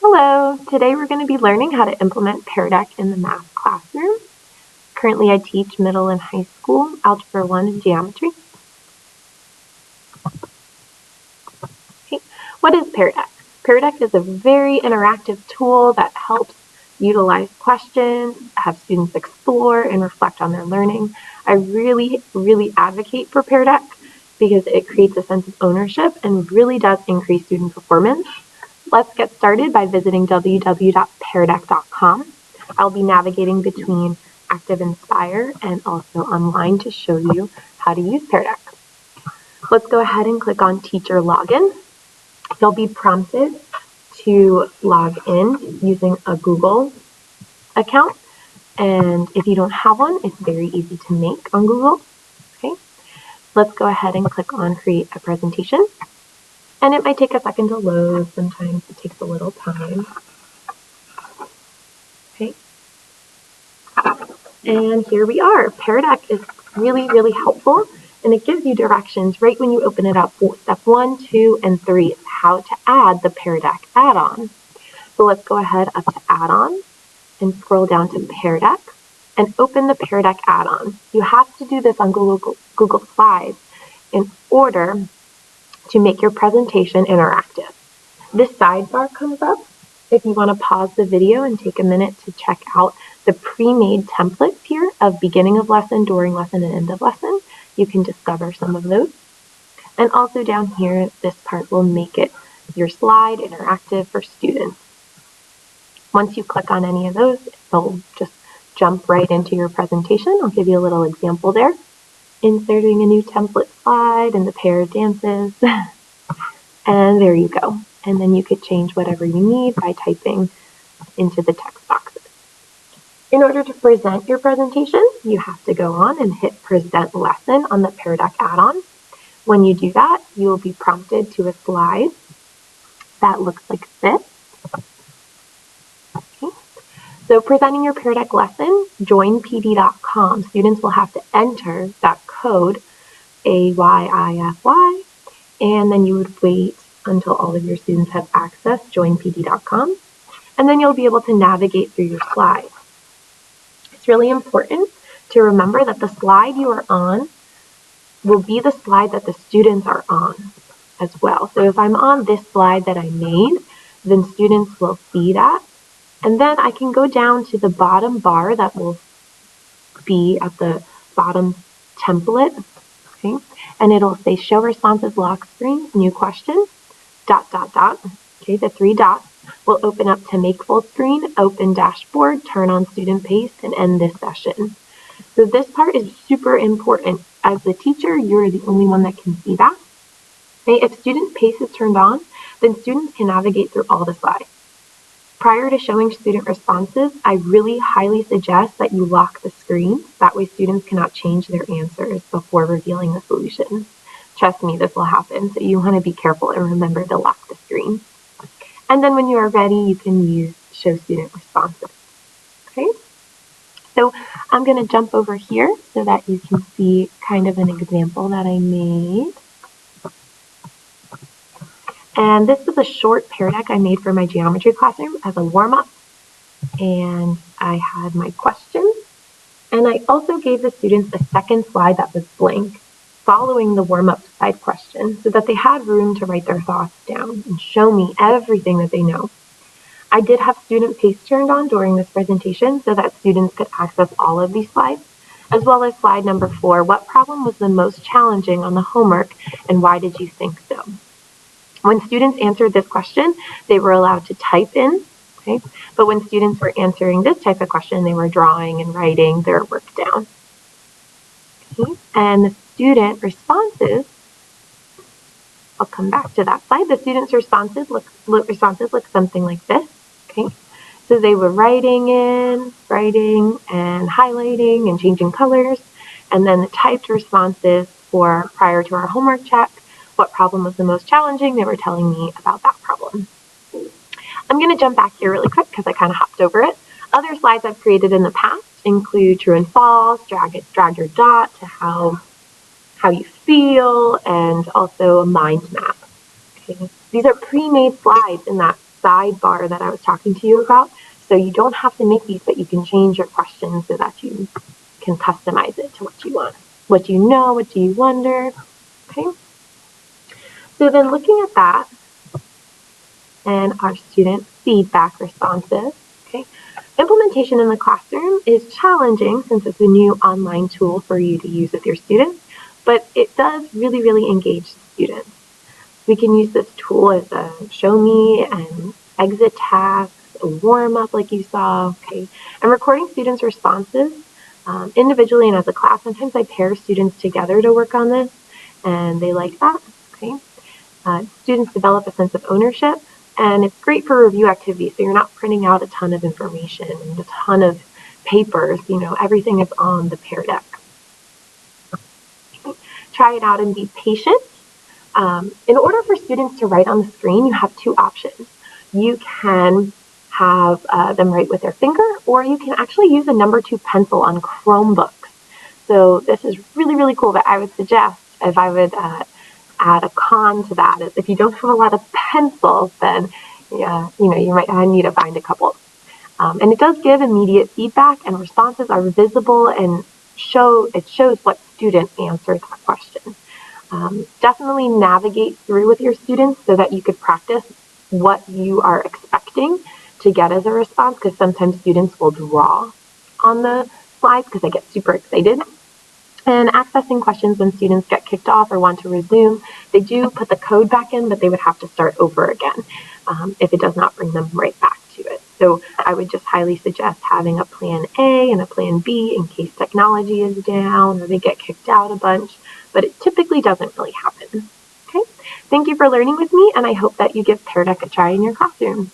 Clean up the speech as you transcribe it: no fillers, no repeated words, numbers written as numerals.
Hello, today we're going to be learning how to implement Pear Deck in the math classroom. Currently I teach middle and high school Algebra 1 and Geometry. Okay. What is Pear Deck? Pear Deck is a very interactive tool that helps utilize questions, have students explore and reflect on their learning. I really advocate for Pear Deck because it creates a sense of ownership and really does increase student performance. Let's get started by visiting www.peardeck.com. I'll be navigating between Active Inspire and also online to show you how to use Pear Deck. Let's go ahead and click on Teacher Login. You'll be prompted to log in using a Google account, and if you don't have one, it's very easy to make on Google. Okay, let's go ahead and click on Create a Presentation. And it might take a second to load. Sometimes it takes a little time. Okay. And here we are. Pear Deck is really helpful, and it gives you directions right when you open it up. Step 1, 2, and 3 is how to add the Pear Deck add-on. So let's go ahead up to Add-on and scroll down to Pear Deck and open the Pear Deck add-on. You have to do this on Google Slides in order to make your presentation interactive. This sidebar comes up if you want to pause the video and take a minute to check out the pre-made templates here of beginning of lesson, during lesson, and end of lesson. You can discover some of those. And also down here, this part will make it your slide interactive for students. Once you click on any of those, it'll just jump right into your presentation. I'll give you a little example there. Inserting a new template slide and the pair dances. And there you go. And then you could change whatever you need by typing into the text boxes. In order to present your presentation, you have to go on and hit Present Lesson on the Pear Deck add-on. When you do that, you will be prompted to a slide that looks like this. Okay. So presenting your Pear Deck lesson, joinpd.com. Students will have to enter that code, AYIFY, and then you would wait until all of your students have access, joinpd.com, and then you'll be able to navigate through your slides. It's really important to remember that the slide you are on will be the slide that the students are on as well. So if I'm on this slide that I made, then students will see that. And then I can go down to the bottom bar that will be at the bottom template, okay? And it'll say Show Responses Lock Screens, New Question, ... Okay, the 3 dots will open up to Make Full Screen, Open Dashboard, Turn on Student Pace, and End this session. So this part is super important. As the teacher, you're the only one that can see that. Okay, if Student Pace is turned on, then students can navigate through all the slides. Prior to showing student responses, I really highly suggest that you lock the screen. That way students cannot change their answers before revealing the solutions. Trust me, this will happen, so you want to be careful and remember to lock the screen. And then when you are ready, you can use Show Student Responses. Okay? So I'm going to jump over here so that you can see kind of an example that I made. And this is a short Pear Deck I made for my geometry classroom as a warm-up. And I had my questions. And I also gave the students a second slide that was blank, following the warm-up slide question, so that they had room to write their thoughts down and show me everything that they know. I did have student pace turned on during this presentation so that students could access all of these slides, as well as slide number 4, what problem was the most challenging on the homework and why did you think so? When students answered this question, they were allowed to type in, okay? But when students were answering this type of question, they were drawing and writing their work down. Okay? And the student responses, I'll come back to that slide. The students' responses look something like this. Okay? So they were writing and highlighting and changing colors. And then the typed responses for prior to our homework check, what problem was the most challenging? They were telling me about that problem. I'm going to jump back here really quick because I kind of hopped over it. Other slides I've created in the past include true and false, drag your dot to how you feel, and also a mind map. Okay. These are pre-made slides in that sidebar that I was talking to you about. So you don't have to make these, but you can change your questions so that you can customize it to what you want. What do you know? What do you wonder? Okay. So then looking at that and our student feedback responses, okay, implementation in the classroom is challenging since it's a new online tool for you to use with your students, but it does really, really engage students. We can use this tool as a show me and exit tasks, a warm up like you saw, okay, and recording students' responses individually and as a class. Sometimes I pair students together to work on this, and they like that, okay. Students develop a sense of ownership, and it's great for review activities, so you're not printing out a ton of information and a ton of papers, everything is on the Pear Deck. Try it out and be patient. In order for students to write on the screen, you have two options. You can have them write with their finger, or you can actually use a number 2 pencil on Chromebooks. So this is really, really cool, but I would suggest, if I would add a con to that, is if you don't have a lot of pencils, then you might need to find a couple. And it does give immediate feedback, and responses are visible, and it shows what student answered that question. Definitely navigate through with your students so that you could practice what you are expecting to get as a response, because sometimes students will draw on the slides because they get super excited. And accessing questions when students get kicked off or want to resume, they do put the code back in, but they would have to start over again if it does not bring them right back to it. So I would just highly suggest having a plan A and a plan B in case technology is down or they get kicked out a bunch, but it typically doesn't really happen. Okay, thank you for learning with me, and I hope that you give Pear Deck a try in your classroom.